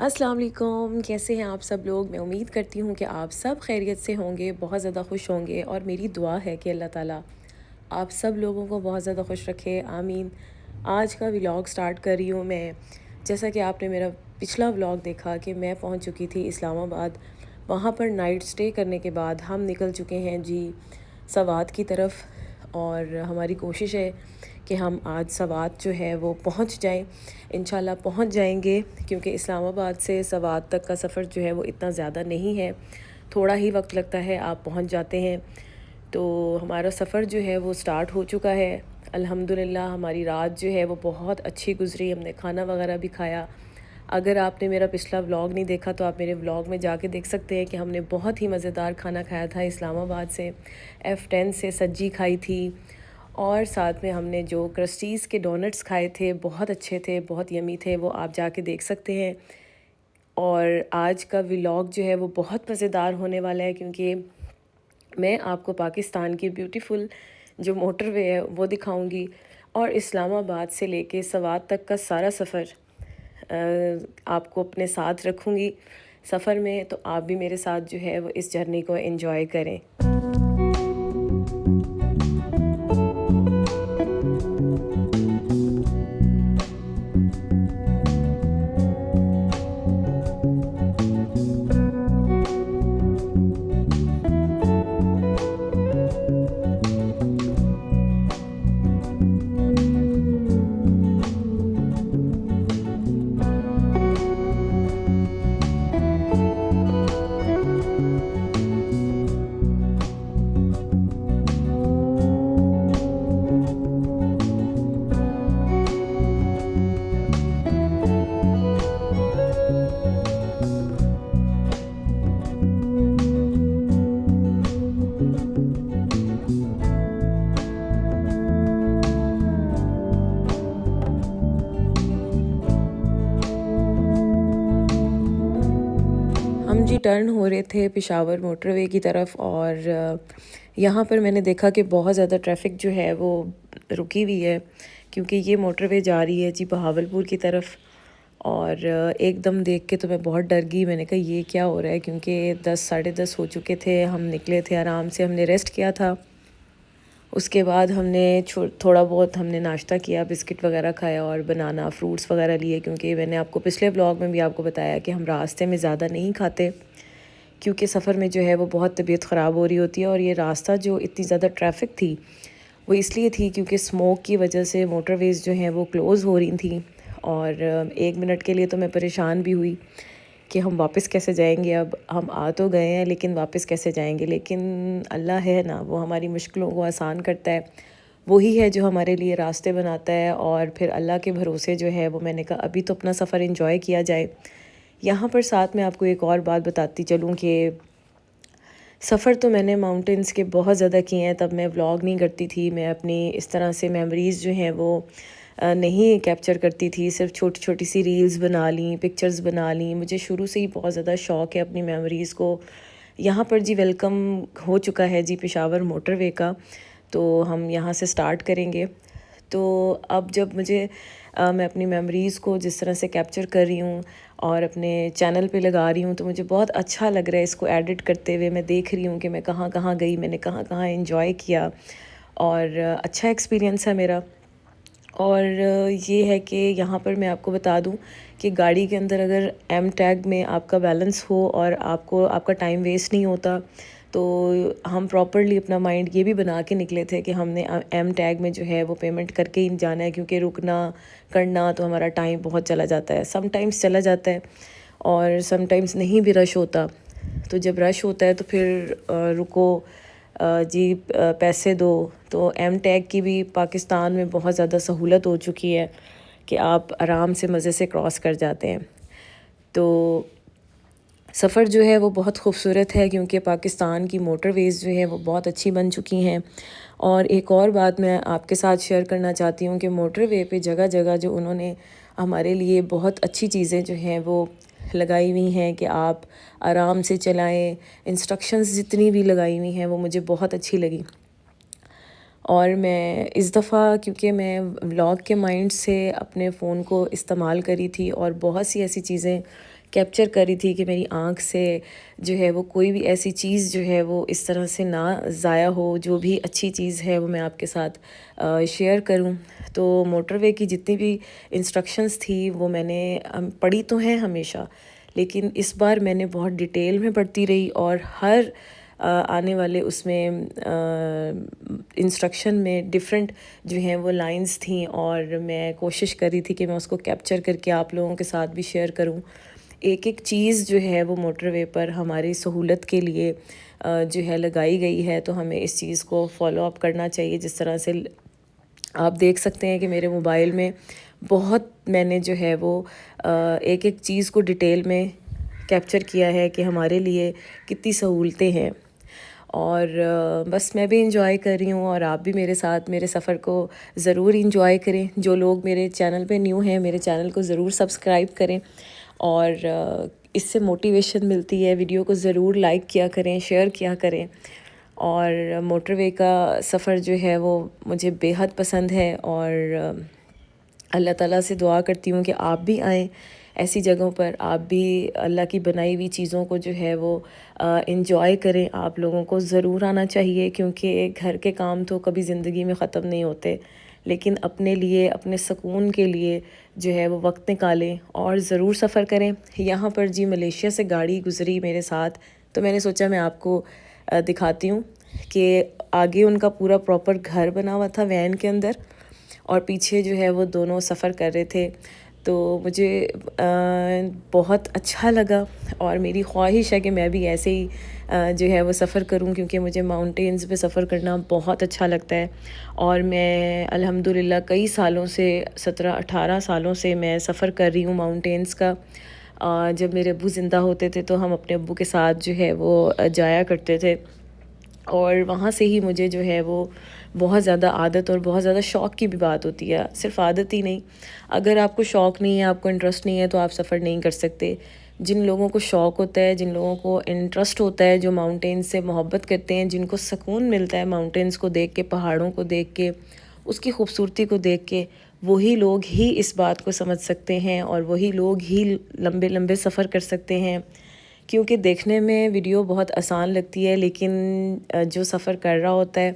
السلام علیکم، کیسے ہیں آپ سب لوگ؟ میں امید کرتی ہوں کہ آپ سب خیریت سے ہوں گے، بہت زیادہ خوش ہوں گے، اور میری دعا ہے کہ اللہ تعالیٰ آپ سب لوگوں کو بہت زیادہ خوش رکھے، آمین۔ آج کا ولاگ سٹارٹ کر رہی ہوں میں۔ جیسا کہ آپ نے میرا پچھلا ولاگ دیکھا کہ میں پہنچ چکی تھی اسلام آباد، وہاں پر نائٹ سٹے کرنے کے بعد ہم نکل چکے ہیں جی سوات کی طرف، اور ہماری کوشش ہے کہ ہم آج سوات جو ہے وہ پہنچ جائیں، انشاءاللہ پہنچ جائیں گے، کیونکہ اسلام آباد سے سوات تک کا سفر جو ہے وہ اتنا زیادہ نہیں ہے، تھوڑا ہی وقت لگتا ہے، آپ پہنچ جاتے ہیں۔ تو ہمارا سفر جو ہے وہ سٹارٹ ہو چکا ہے الحمدللہ۔ ہماری رات جو ہے وہ بہت اچھی گزری، ہم نے کھانا وغیرہ بھی کھایا۔ اگر آپ نے میرا پچھلا ولاگ نہیں دیکھا تو آپ میرے ولاگ میں جا کے دیکھ سکتے ہیں کہ ہم نے بہت ہی مزیدار کھانا کھایا تھا اسلام آباد سے، F10 سے سجی کھائی تھی، اور ساتھ میں ہم نے جو کرسٹیز کے ڈونٹس کھائے تھے، بہت اچھے تھے، بہت یمی تھے، وہ آپ جا کے دیکھ سکتے ہیں۔ اور آج کا ولاگ جو ہے وہ بہت مزیدار ہونے والا ہے، کیونکہ میں آپ کو پاکستان کی بیوٹیفل جو موٹر وے ہے وہ دکھاؤں گی، اور اسلام آباد سے لے کے سوات تک کا سارا سفر آپ کو اپنے ساتھ رکھوں گی سفر میں، تو آپ بھی میرے ساتھ جو ہے وہ اس جرنی کو انجوائے کریں۔ ہم جی ٹرن ہو رہے تھے پشاور موٹر وے کی طرف، اور یہاں پر میں نے دیکھا کہ بہت زیادہ ٹریفک جو ہے وہ رکی ہوئی ہے، کیونکہ یہ موٹر وے جا رہی ہے جی بہاولپور کی طرف۔ اور ایک دم دیکھ کے تو میں بہت ڈر گئی، میں نے کہا یہ کیا ہو رہا ہے، کیونکہ 10 ساڑھے 10 ہو چکے تھے، ہم نکلے تھے آرام سے، ہم نے ریسٹ کیا تھا، اس کے بعد ہم نے تھوڑا بہت ہم نے ناشتہ کیا، بسکٹ وغیرہ کھایا اور بنانا فروٹس وغیرہ لیے، کیونکہ میں نے آپ کو پچھلے ولاگ میں بھی آپ کو بتایا کہ ہم راستے میں زیادہ نہیں کھاتے، کیونکہ سفر میں جو ہے وہ بہت طبیعت خراب ہو رہی ہوتی ہے، اور یہ راستہ جو اتنی زیادہ ٹریفک تھی وہ اس لیے تھی کیونکہ اسموک کی وجہ سے موٹر ویز جو ہیں وہ کلوز ہو رہی تھیں، اور 1 منٹ کے لیے تو میں پریشان بھی ہوئی کہ ہم واپس کیسے جائیں گے، اب ہم آ تو گئے ہیں لیکن واپس کیسے جائیں گے، لیکن اللہ ہے نا، وہ ہماری مشکلوں کو آسان کرتا ہے، وہی ہے جو ہمارے لیے راستے بناتا ہے، اور پھر اللہ کے بھروسے جو ہے وہ میں نے کہا ابھی تو اپنا سفر انجوائے کیا جائے۔ یہاں پر ساتھ میں آپ کو ایک اور بات بتاتی چلوں کہ سفر تو میں نے ماؤنٹینس کے بہت زیادہ کیے ہیں، تب میں ولاگ نہیں کرتی تھی، میں اپنی اس طرح سے میموریز جو ہیں وہ نہیں کیپچر کرتی تھی، صرف چھوٹی چھوٹی سی ریلز بنا لیں، پکچرز بنا لیں، مجھے شروع سے ہی بہت زیادہ شوق ہے اپنی میموریز کو۔ یہاں پر جی ویلکم ہو چکا ہے جی پشاور موٹر وے کا، تو ہم یہاں سے سٹارٹ کریں گے۔ تو اب جب میں اپنی میموریز کو جس طرح سے کیپچر کر رہی ہوں اور اپنے چینل پہ لگا رہی ہوں، تو مجھے بہت اچھا لگ رہا ہے اس کو ایڈٹ کرتے ہوئے، میں دیکھ رہی ہوں کہ میں کہاں کہاں گئی، میں نے کہاں کہاں انجوائے کیا، اور اچھا ایکسپیرینس ہے میرا۔ اور یہ ہے کہ یہاں پر میں آپ کو بتا دوں کہ گاڑی کے اندر اگر ایم ٹیگ میں آپ کا بیلنس ہو اور آپ کا ٹائم ویسٹ نہیں ہوتا، تو ہم پراپرلی اپنا مائنڈ یہ بھی بنا کے نکلے تھے کہ ہم نے ایم ٹیگ میں جو ہے وہ پیمنٹ کر کے ہی جانا ہے، کیونکہ رکنا کرنا تو ہمارا ٹائم بہت چلا جاتا ہے، سم ٹائمز چلا جاتا ہے اور سم ٹائمز نہیں بھی رش ہوتا، تو جب رش ہوتا ہے تو پھر رکو جی پیسے دو۔ تو ایم ٹیگ کی بھی پاکستان میں بہت زیادہ سہولت ہو چکی ہے کہ آپ آرام سے مزے سے کراس کر جاتے ہیں۔ تو سفر جو ہے وہ بہت خوبصورت ہے، کیونکہ پاکستان کی موٹر ویز جو ہے وہ بہت اچھی بن چکی ہیں۔ اور ایک اور بات میں آپ کے ساتھ شیئر کرنا چاہتی ہوں کہ موٹر وے پہ جگہ جگہ جو انہوں نے ہمارے لیے بہت اچھی چیزیں جو ہیں وہ لگائی ہوئی ہیں کہ آپ آرام سے چلائیں، انسٹرکشنز جتنی بھی لگائی ہوئی ہیں وہ مجھے بہت اچھی لگی۔ اور میں اس دفعہ کیونکہ میں ولاگ کے مائنڈ سے اپنے فون کو استعمال کری تھی اور بہت سی ایسی چیزیں کیپچر کری تھی کہ میری آنکھ سے جو ہے وہ کوئی بھی ایسی چیز جو ہے وہ اس طرح سے نہ ضائع ہو، جو بھی اچھی چیز ہے وہ میں آپ کے ساتھ شیئر کروں. تو موٹر وے کی جتنی بھی انسٹرکشنز تھی وہ میں نے پڑھی تو ہیں ہمیشہ، لیکن اس بار میں نے بہت ڈیٹیل میں پڑھتی رہی اور ہر آنے والے اس میں انسٹرکشن میں ڈیفرنٹ جو ہیں وہ لائنز تھیں، اور میں کوشش کر رہی تھی کہ میں اس کو کیپچر کر کے آپ لوگوں کے ساتھ بھی شیئر کروں. ایک ایک چیز جو ہے وہ موٹر وے پر ہماری سہولت کے لیے جو ہے لگائی گئی ہے، تو ہمیں اس چیز کو فالو اپ کرنا چاہیے. جس طرح سے آپ دیکھ سکتے ہیں کہ میرے موبائل میں بہت میں نے جو ہے وہ ایک ایک چیز کو ڈیٹیل میں کیپچر کیا ہے کہ ہمارے لیے کتنی سہولتیں ہیں. اور بس میں بھی انجوائے کر رہی ہوں، اور آپ بھی میرے ساتھ میرے سفر کو ضرور انجوائے کریں. جو لوگ میرے چینل پہ نیو ہیں میرے چینل کو ضرور سبسکرائب کریں، اور اس سے موٹیویشن ملتی ہے. ویڈیو کو ضرور لائک کیا کریں، شیئر کیا کریں. اور موٹر وے کا سفر جو ہے وہ مجھے بے حد پسند ہے، اور اللہ تعالیٰ سے دعا کرتی ہوں کہ آپ بھی آئیں ایسی جگہوں پر، آپ بھی اللہ کی بنائی ہوئی چیزوں کو جو ہے وہ انجوائے کریں. آپ لوگوں کو ضرور آنا چاہیے، کیونکہ گھر کے کام تو کبھی زندگی میں ختم نہیں ہوتے، لیکن اپنے لیے اپنے سکون کے لیے جو ہے وہ وقت نکالیں اور ضرور سفر کریں. یہاں پر جی ملیشیا سے گاڑی گزری میرے ساتھ، تو میں نے سوچا میں آپ کو دکھاتی ہوں کہ آگے ان کا پورا پراپر گھر بنا ہوا تھا وین کے اندر، اور پیچھے جو ہے وہ دونوں سفر کر رہے تھے. تو مجھے بہت اچھا لگا، اور میری خواہش ہے کہ میں بھی ایسے ہی جو ہے وہ سفر کروں، کیونکہ مجھے ماؤنٹینز پہ سفر کرنا بہت اچھا لگتا ہے. اور میں الحمدللہ کئی سالوں سے 17-18 سالوں سے میں سفر کر رہی ہوں ماؤنٹینز کا. جب میرے ابو زندہ ہوتے تھے تو ہم اپنے ابو کے ساتھ جو ہے وہ جایا کرتے تھے، اور وہاں سے ہی مجھے جو ہے وہ بہت زیادہ عادت اور بہت زیادہ شوق کی بھی بات ہوتی ہے. صرف عادت ہی نہیں، اگر آپ کو شوق نہیں ہے، آپ کو انٹرسٹ نہیں ہے، تو آپ سفر نہیں کر سکتے. جن لوگوں کو شوق ہوتا ہے، جن لوگوں کو انٹرسٹ ہوتا ہے، جو ماؤنٹینز سے محبت کرتے ہیں، جن کو سکون ملتا ہے ماؤنٹینز کو دیکھ کے، پہاڑوں کو دیکھ کے، اس کی خوبصورتی کو دیکھ کے، وہی لوگ ہی اس بات کو سمجھ سکتے ہیں، اور وہی لوگ ہی لمبے لمبے سفر کر سکتے ہیں. کیونکہ دیکھنے میں ویڈیو بہت آسان لگتی ہے، لیکن جو سفر کر رہا ہوتا ہے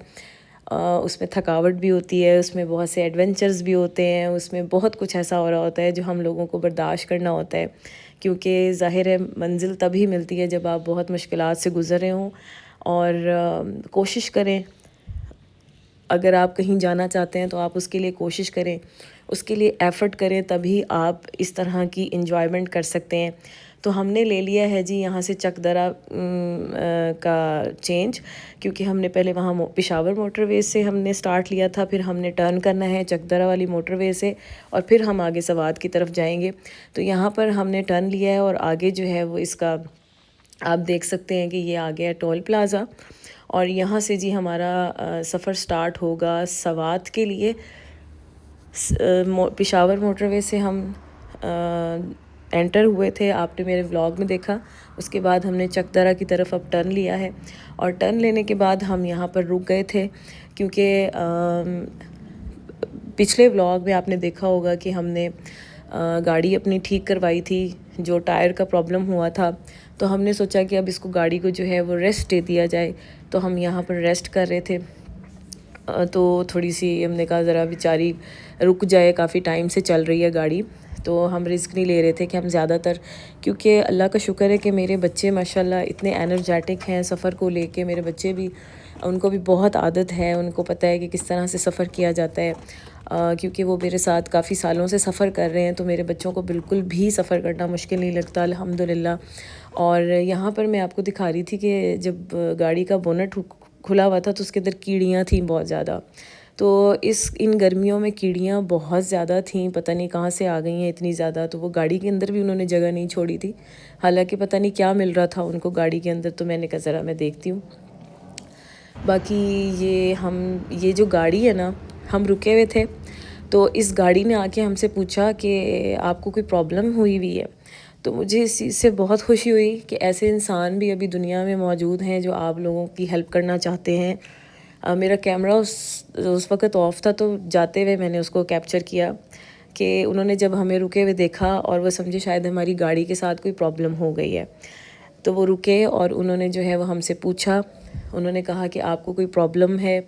اس میں تھکاوٹ بھی ہوتی ہے، اس میں بہت سے ایڈونچرز بھی ہوتے ہیں، اس میں بہت کچھ ایسا ہو رہا ہوتا ہے جو ہم لوگوں کو برداشت کرنا ہوتا ہے. کیونکہ ظاہر ہے منزل تبھی ملتی ہے جب آپ بہت مشکلات سے گزر رہے ہوں. اور کوشش کریں، اگر آپ کہیں جانا چاہتے ہیں تو آپ اس کے لیے کوشش کریں، اس کے لیے ایفرٹ کریں، تبھی آپ اس طرح کی انجوائمنٹ کر سکتے ہیں. تو ہم نے لے لیا ہے جی یہاں سے چک درہ کا چینج، کیونکہ ہم نے پہلے وہاں پشاور موٹر وے سے ہم نے سٹارٹ لیا تھا، پھر ہم نے ٹرن کرنا ہے چک درہ والی موٹر وے سے، اور پھر ہم آگے سوات کی طرف جائیں گے. تو یہاں پر ہم نے ٹرن لیا ہے، اور آگے جو ہے وہ اس کا آپ دیکھ سکتے ہیں کہ یہ آگے ہے ٹول پلازا. اور یہاں سے جی ہمارا سفر سٹارٹ ہوگا سوات کے لیے. پشاور موٹر وے سے ہم انٹر ہوئے تھے، آپ نے میرے ولاگ میں دیکھا. اس کے بعد ہم نے چک درہ کی طرف اب ٹرن لیا ہے، اور ٹرن لینے کے بعد ہم یہاں پر رک گئے تھے، کیونکہ پچھلے ولاگ میں آپ نے دیکھا ہوگا کہ ہم نے گاڑی اپنی ٹھیک کروائی تھی، جو ٹائر کا پرابلم ہوا تھا. تو ہم نے سوچا کہ اب اس کو گاڑی کو جو ہے وہ ریسٹ دے دیا جائے. تو ہم یہاں پر ریسٹ کر رہے تھے، تو تھوڑی سی ہم نے کہا ذرا بیچاری رک جائے، کافی ٹائم سے چل رہی ہے گاڑی. تو ہم رسک نہیں لے رہے تھے کہ ہم زیادہ تر، کیونکہ اللہ کا شکر ہے کہ میرے بچے ماشاءاللہ اتنے انرجیٹک ہیں سفر کو لے کے. میرے بچے بھی، ان کو بھی بہت عادت ہے، ان کو پتہ ہے کہ کس طرح سے سفر کیا جاتا ہے، کیونکہ وہ میرے ساتھ کافی سالوں سے سفر کر رہے ہیں. تو میرے بچوں کو بالکل بھی سفر کرنا مشکل نہیں لگتا الحمدللہ. اور یہاں پر میں آپ کو دکھا رہی تھی کہ جب گاڑی کا بونٹ کھلا ہوا تھا تو اس کے اندر کیڑیاں تھیں بہت زیادہ. تو ان گرمیوں میں کیڑیاں بہت زیادہ تھیں، پتہ نہیں کہاں سے آ گئی ہیں اتنی زیادہ. تو وہ گاڑی کے اندر بھی انہوں نے جگہ نہیں چھوڑی تھی، حالانکہ پتہ نہیں کیا مل رہا تھا ان کو گاڑی کے اندر. تو میں نے کہا ذرا میں دیکھتی ہوں. باقی یہ جو گاڑی ہے نا، ہم رکے ہوئے تھے، تو اس گاڑی نے آ کے ہم سے پوچھا کہ آپ کو کوئی پرابلم ہوئی ہے. تو مجھے اس چیز سے بہت خوشی ہوئی کہ ایسے انسان بھی ابھی دنیا میں موجود ہیں جو آپ لوگوں کی ہیلپ کرنا چاہتے ہیں. میرا کیمرہ اس وقت آف تھا، تو جاتے ہوئے میں نے اس کو کیپچر کیا کہ انہوں نے جب ہمیں رکے ہوئے دیکھا اور وہ سمجھے شاید ہماری گاڑی کے ساتھ کوئی پرابلم ہو گئی ہے، تو وہ رکے اور انہوں نے جو ہے وہ ہم سے پوچھا. انہوں نے کہا کہ آپ کو کوئی پرابلم ہے؟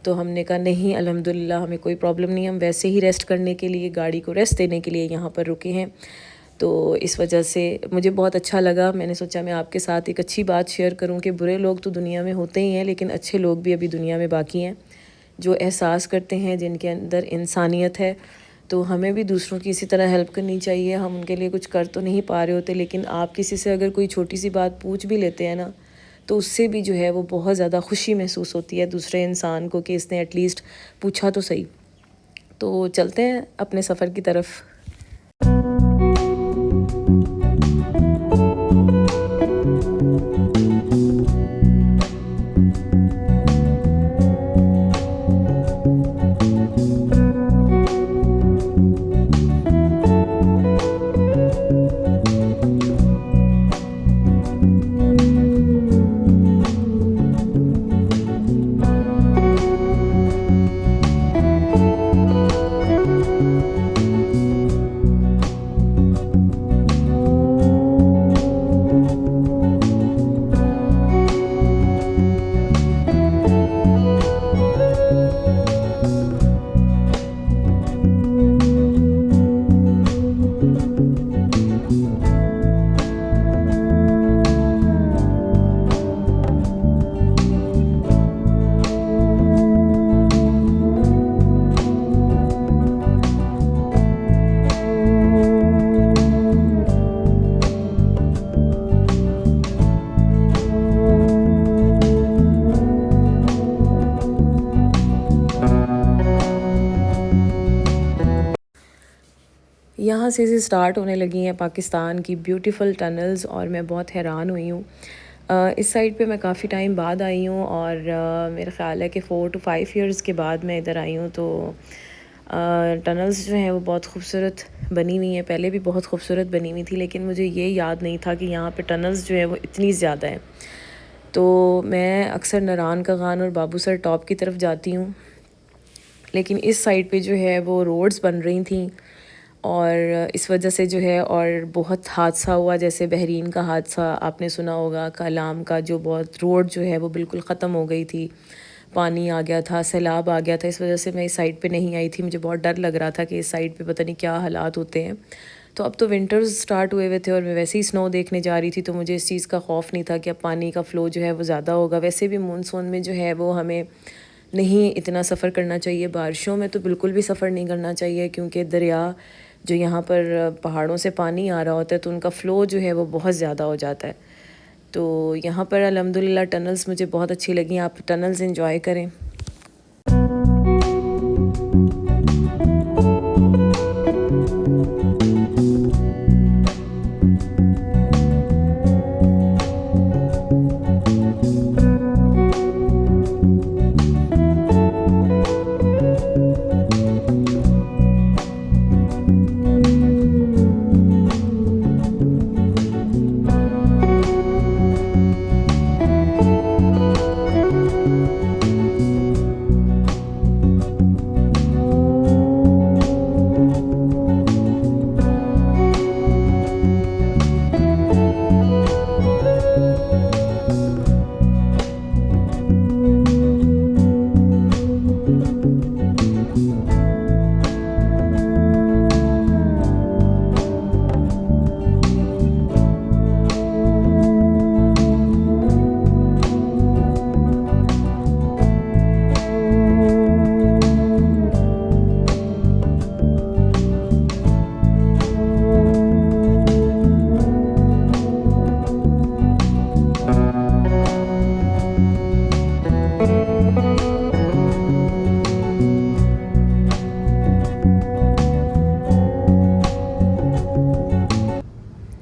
تو ہم نے کہا نہیں الحمدللہ ہمیں کوئی پرابلم نہیں، ہم ویسے ہی ریسٹ کرنے کے لیے، گاڑی کو ریسٹ دینے کے لیے یہاں پر رکے ہیں. تو اس وجہ سے مجھے بہت اچھا لگا. میں نے سوچا میں آپ کے ساتھ ایک اچھی بات شیئر کروں کہ برے لوگ تو دنیا میں ہوتے ہی ہیں، لیکن اچھے لوگ بھی ابھی دنیا میں باقی ہیں جو احساس کرتے ہیں، جن کے اندر انسانیت ہے. تو ہمیں بھی دوسروں کی اسی طرح ہیلپ کرنی چاہیے. ہم ان کے لیے کچھ کر تو نہیں پا رہے ہوتے، لیکن آپ کسی سے اگر کوئی چھوٹی سی بات پوچھ بھی لیتے ہیں نا، تو اس سے بھی جو ہے وہ بہت زیادہ خوشی محسوس ہوتی ہے دوسرے انسان کو کہ اس نے ایٹ لیسٹ پوچھا تو صحیح. تو چلتے ہیں اپنے سفر کی طرف. یہاں سے سٹارٹ ہونے لگی ہیں پاکستان کی بیوٹیفل ٹنلز، اور میں بہت حیران ہوئی ہوں. اس سائڈ پہ میں کافی ٹائم بعد آئی ہوں، اور میرا خیال ہے کہ 4 to 5 ایئرز کے بعد میں ادھر آئی ہوں. تو ٹنلز جو ہیں وہ بہت خوبصورت بنی ہوئی ہیں. پہلے بھی بہت خوبصورت بنی ہوئی تھی، لیکن مجھے یہ یاد نہیں تھا کہ یہاں پہ ٹنلز جو ہیں وہ اتنی زیادہ ہیں. تو میں اکثر نران کا غان اور بابو سر ٹاپ کی طرف جاتی ہوں، لیکن اس سائڈ پہ جو ہے وہ روڈز بن رہی تھیں، اور اس وجہ سے جو ہے اور بہت حادثہ ہوا. جیسے بحرین کا حادثہ آپ نے سنا ہوگا، کالام کا، جو بہت روڈ جو ہے وہ بالکل ختم ہو گئی تھی، پانی آ گیا تھا، سیلاب آ گیا تھا. اس وجہ سے میں اس سائڈ پہ نہیں آئی تھی. مجھے بہت ڈر لگ رہا تھا کہ اس سائڈ پہ پتہ نہیں کیا حالات ہوتے ہیں. تو اب تو ونٹرز سٹارٹ ہوئے تھے اور میں ویسے ہی سنو دیکھنے جا رہی تھی، تو مجھے اس چیز کا خوف نہیں تھا کہ اب پانی کا فلو جو ہے وہ زیادہ ہوگا. ویسے بھی مونسون میں جو ہے وہ ہمیں نہیں اتنا سفر کرنا چاہیے. بارشوں میں تو بالکل بھی سفر نہیں کرنا چاہیے، کیونکہ دریا جو یہاں پر پہاڑوں سے پانی آ رہا ہوتا ہے تو ان کا فلو جو ہے وہ بہت زیادہ ہو جاتا ہے. تو یہاں پر الحمدللہ ٹنلز مجھے بہت اچھی لگیں. آپ ٹنلز انجوائے کریں.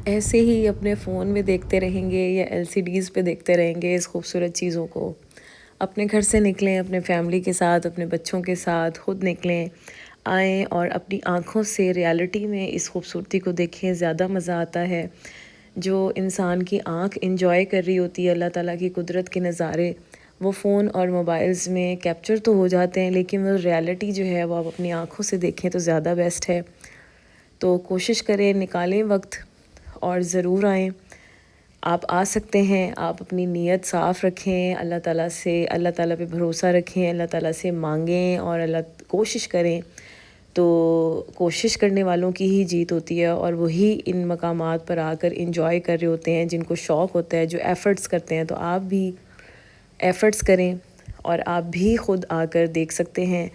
ایسے ہی اپنے فون میں دیکھتے رہیں گے یا LCDs پہ دیکھتے رہیں گے اس خوبصورت چیزوں کو. اپنے گھر سے نکلیں، اپنے فیملی کے ساتھ، اپنے بچوں کے ساتھ خود نکلیں، آئیں اور اپنی آنکھوں سے ریالٹی میں اس خوبصورتی کو دیکھیں. زیادہ مزہ آتا ہے جو انسان کی آنکھ انجوائے کر رہی ہوتی ہے اللہ تعالیٰ کی قدرت کے نظارے، وہ فون اور موبائلز میں کیپچر تو ہو جاتے ہیں، لیکن وہ ریالٹی جو ہے وہ آپ اپنی آنکھوں سے دیکھیں تو زیادہ بیسٹ ہے۔ تو کوشش کریں، نکالیں وقت اور ضرور آئیں۔ آپ آ سکتے ہیں، آپ اپنی نیت صاف رکھیں، اللہ تعالیٰ سے، اللہ تعالیٰ پہ بھروسہ رکھیں، اللہ تعالیٰ سے مانگیں اور کوشش کریں۔ تو کوشش کرنے والوں کی ہی جیت ہوتی ہے، اور وہی ان مقامات پر آ کر انجوائے کر رہے ہوتے ہیں جن کو شوق ہوتا ہے، جو ایفرٹس کرتے ہیں۔ تو آپ بھی ایفرٹس کریں، اور آپ بھی خود آ کر دیکھ سکتے ہیں،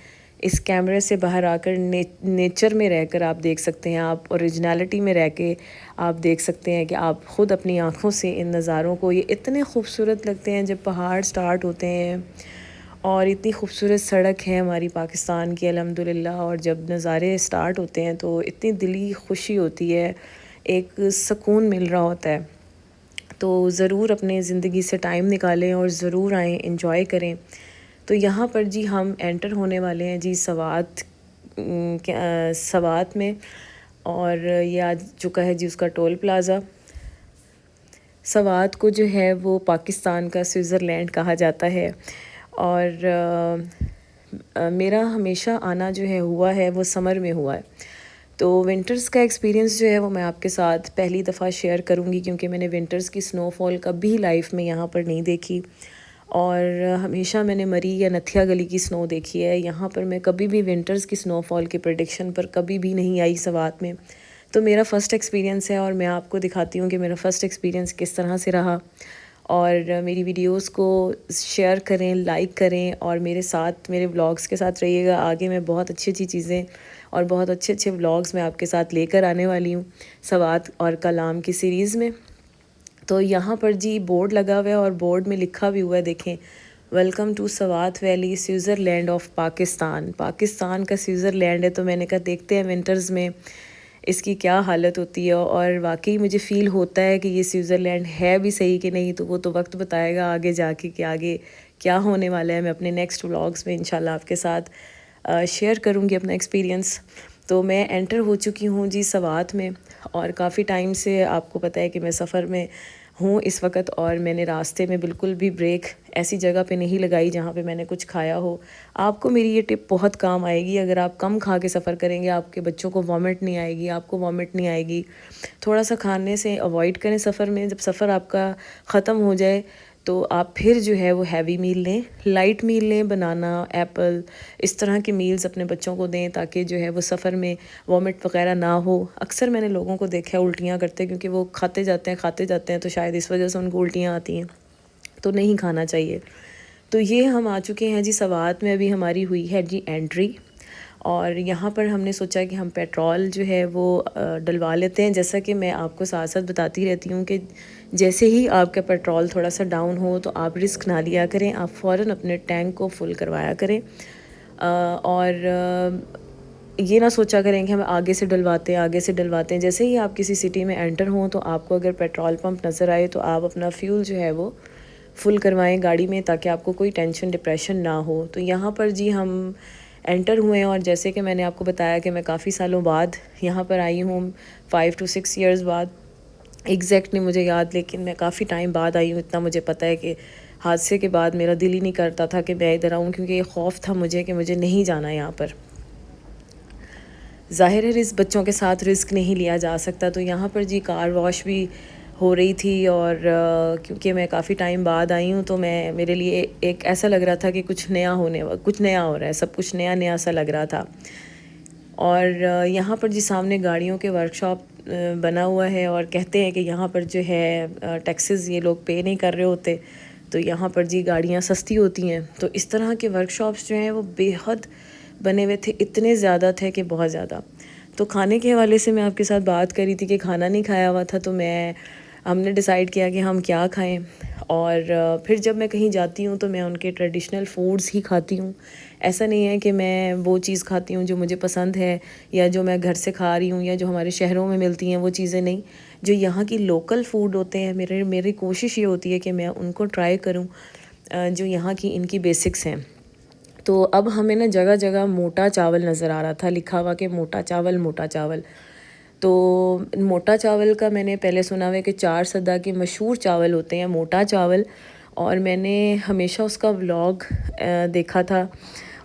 اس کیمرے سے باہر آ کر نیچر میں رہ کر آپ دیکھ سکتے ہیں، آپ اوریجنلٹی میں رہ کے آپ دیکھ سکتے ہیں کہ آپ خود اپنی آنکھوں سے ان نظاروں کو، یہ اتنے خوبصورت لگتے ہیں جب پہاڑ سٹارٹ ہوتے ہیں، اور اتنی خوبصورت سڑک ہے ہماری پاکستان کی الحمدللہ، اور جب نظارے سٹارٹ ہوتے ہیں تو اتنی دلی خوشی ہوتی ہے، ایک سکون مل رہا ہوتا ہے۔ تو ضرور اپنے زندگی سے ٹائم نکالیں اور ضرور آئیں، انجوائے کریں۔ تو یہاں پر جی ہم انٹر ہونے والے ہیں جی سوات میں، اور یہ آ چکا ہے جی اس کا ٹول پلازا۔ سوات کو جو ہے وہ پاکستان کا سوئٹزرلینڈ کہا جاتا ہے، اور میرا ہمیشہ آنا جو ہے ہوا ہے وہ سمر میں ہوا ہے۔ تو ونٹرز کا ایکسپیرینس جو ہے وہ میں آپ کے ساتھ پہلی دفعہ شیئر کروں گی، کیونکہ میں نے ونٹرز کی سنو فال کبھی لائف میں یہاں پر نہیں دیکھی، اور ہمیشہ میں نے مری یا نتھیا گلی کی سنو دیکھی ہے۔ یہاں پر میں کبھی بھی ونٹرز کی سنو فال کی پریڈکشن پر کبھی بھی نہیں آئی سوات میں۔ تو میرا فرسٹ ایکسپیرینس ہے، اور میں آپ کو دکھاتی ہوں کہ میرا فرسٹ ایکسپیرینس کس طرح سے رہا۔ اور میری ویڈیوز کو شیئر کریں، لائک کریں، اور میرے ساتھ، میرے ولاگز کے ساتھ رہیے گا۔ آگے میں بہت اچھی اچھی چیزیں اور بہت اچھے اچھے ولاگز میں آپ کے ساتھ لے کر آنے والی ہوں سوات اور کلام کی سیریز میں۔ تو یہاں پر جی بورڈ لگا ہوا ہے، اور بورڈ میں لکھا بھی ہوا ہے، دیکھیں، welcome to Swat valley, Switzerland of Pakistan. Pakistan کا سوئٹزرلینڈ ہے، تو میں نے کہا دیکھتے ہیں ونٹرز میں اس کی کیا حالت ہوتی ہے، اور واقعی مجھے فیل ہوتا ہے کہ یہ سوئٹزرلینڈ ہے بھی صحیح کہ نہیں، تو وہ تو وقت بتائے گا آگے جا کے کہ آگے کیا ہونے والا ہے۔ میں اپنے نیکسٹ ولاگز میں انشاءاللہ آپ کے ساتھ شیئر کروں گی اپنا ایکسپیرینس۔ تو میں انٹر ہو چکی ہوں جی سوات میں، اور کافی ٹائم سے آپ کو پتہ ہے کہ میں سفر میں ہوں اس وقت، اور میں نے راستے میں بالکل بھی بریک ایسی جگہ پہ نہیں لگائی جہاں پہ میں نے کچھ کھایا ہو۔ آپ کو میری یہ ٹپ بہت کام آئے گی، اگر آپ کم کھا کے سفر کریں گے، آپ کے بچوں کو وامٹ نہیں آئے گی، آپ کو وامٹ نہیں آئے گی۔ تھوڑا سا کھانے سے اوائڈ کریں سفر میں۔ جب سفر آپ کا ختم ہو جائے تو آپ پھر جو ہے وہ ہیوی میل لیں، لائٹ میل لیں، بنانا، ایپل، اس طرح کے میلز اپنے بچوں کو دیں، تاکہ جو ہے وہ سفر میں وامٹ وغیرہ نہ ہو۔ اکثر میں نے لوگوں کو دیکھا ہے الٹیاں کرتے، کیونکہ وہ کھاتے جاتے ہیں، تو شاید اس وجہ سے ان کو الٹیاں آتی ہیں، تو نہیں کھانا چاہیے۔ تو یہ ہم آ چکے ہیں جی سوات میں، ابھی ہماری ہوئی ہے جی انٹری، اور یہاں پر ہم نے سوچا کہ ہم پیٹرول جو ہے وہ ڈلوا لیتے ہیں۔ جیسا کہ میں آپ کو ساتھ ساتھ بتاتی رہتی ہوں کہ جیسے ہی آپ کا پیٹرول تھوڑا سا ڈاؤن ہو تو آپ رسک نہ لیا کریں، آپ فوراً اپنے ٹینک کو فل کروایا کریں، اور یہ نہ سوچا کریں کہ ہم آگے سے ڈلواتے ہیں۔ جیسے ہی آپ کسی سٹی میں انٹر ہوں تو آپ کو اگر پیٹرول پمپ نظر آئے تو آپ اپنا فیول جو ہے وہ فل کروائیں گاڑی میں، تاکہ آپ کو کوئی ٹینشن ڈپریشن نہ ہو۔ تو یہاں پر جی ہم انٹر ہوئے ہیں، اور جیسے کہ میں نے آپ کو بتایا کہ میں کافی سالوں بعد یہاں پر آئی ہوں، 5 to 6 ایئرز بعد، ایگزیکٹ نہیں مجھے یاد، لیکن میں کافی ٹائم بعد آئی ہوں۔ اتنا مجھے پتہ ہے کہ حادثے کے بعد میرا دل ہی نہیں کرتا تھا کہ میں ادھر آؤں، کیونکہ یہ خوف تھا مجھے کہ مجھے نہیں جانا یہاں پر۔ ظاہر ہے بچوں کے ساتھ رسک نہیں لیا جا سکتا۔ تو یہاں پر جی کار واش بھی ہو رہی تھی، اور کیونکہ میں کافی ٹائم بعد آئی ہوں تو میرے لیے ایک ایسا لگ رہا تھا کہ کچھ نیا ہو رہا ہے، سب کچھ نیا نیا سا لگ رہا تھا۔ اور یہاں پر جی سامنے گاڑیوں کے ورک شاپ بنا ہوا ہے، اور کہتے ہیں کہ یہاں پر جو ہے ٹیکسز یہ لوگ پے نہیں کر رہے ہوتے، تو یہاں پر جی گاڑیاں سستی ہوتی ہیں۔ تو اس طرح کے ورک شاپس جو ہیں وہ بے حد بنے ہوئے تھے، اتنے زیادہ تھے کہ بہت زیادہ۔ تو کھانے کے حوالے سے میں آپ کے ساتھ بات کر رہی تھی کہ کھانا نہیں کھایا ہوا تھا، تو ہم نے ڈیسائیڈ کیا کہ ہم کیا کھائیں، اور پھر جب میں کہیں جاتی ہوں تو میں ان کے ٹریڈیشنل فوڈز ہی کھاتی ہوں۔ ایسا نہیں ہے کہ میں وہ چیز کھاتی ہوں جو مجھے پسند ہے، یا جو میں گھر سے کھا رہی ہوں، یا جو ہمارے شہروں میں ملتی ہیں وہ چیزیں نہیں۔ جو یہاں کی لوکل فوڈ ہوتے ہیں، میری کوشش یہ ہوتی ہے کہ میں ان کو ٹرائی کروں، جو یہاں کی ان کی بیسکس ہیں۔ تو اب ہمیں نا جگہ جگہ موٹا چاول نظر آ رہا تھا، لکھا ہوا کہ موٹا چاول موٹا چاول۔ تو موٹا چاول کا میں نے پہلے سنا ہوا ہے کہ 4 سدہ کے مشہور چاول ہوتے ہیں موٹا چاول، اور میں نے ہمیشہ اس کا ولاگ دیکھا تھا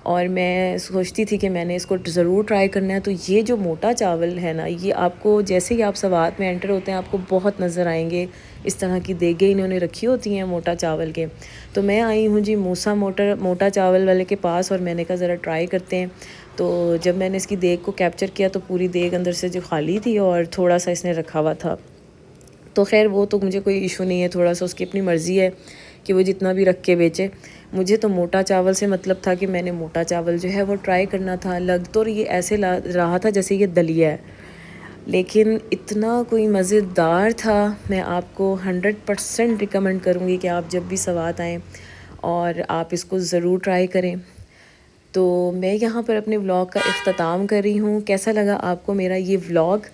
اور میں سوچتی تھی کہ میں نے اس کو ضرور ٹرائی کرنا ہے. تو یہ جو موٹا چاول ہے نا، یہ آپ کو جیسے ہی آپ سوات میں انٹر ہوتے ہیں آپ کو بہت نظر آئیں گے. اس طرح کی دیگیں انہوں نے رکھی ہوتی ہیں موٹا چاول کے. تو میں آئی ہوں جی موسا موٹا چاول والے کے پاس، اور میں نے کہا ذرا ٹرائی کرتے ہیں. تو جب میں نے اس کی دیگ کو کیپچر کیا تو پوری دیگ اندر سے جو خالی تھی اور تھوڑا سا اس نے رکھا ہوا تھا. تو خیر وہ تو مجھے کوئی ایشو نہیں ہے، تھوڑا سا اس کی اپنی مرضی ہے کہ وہ جتنا بھی رکھ کے بیچے. مجھے تو موٹا چاول سے مطلب تھا کہ میں نے موٹا چاول جو ہے وہ ٹرائی کرنا تھا. لگ تو یہ ایسے رہا تھا جیسے یہ دلیا ہے، لیکن اتنا کوئی مزیدار تھا. میں آپ کو 100% ریکمینڈ کروں گی کہ آپ جب بھی سوات آئیں اور آپ اس کو ضرور ٹرائی کریں. تو میں یہاں پر اپنے ولاگ کا اختتام کر رہی ہوں. کیسا لگا آپ کو میرا یہ ولاگ؟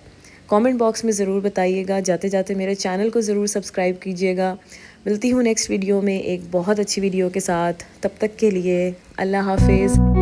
کامنٹ باکس میں ضرور بتائیے گا. جاتے جاتے میرے چینل کو ضرور سبسکرائب کیجیے گا. ملتی ہوں نیکسٹ ویڈیو میں ایک بہت اچھی ویڈیو کے ساتھ. تب تک کے لیے اللہ حافظ.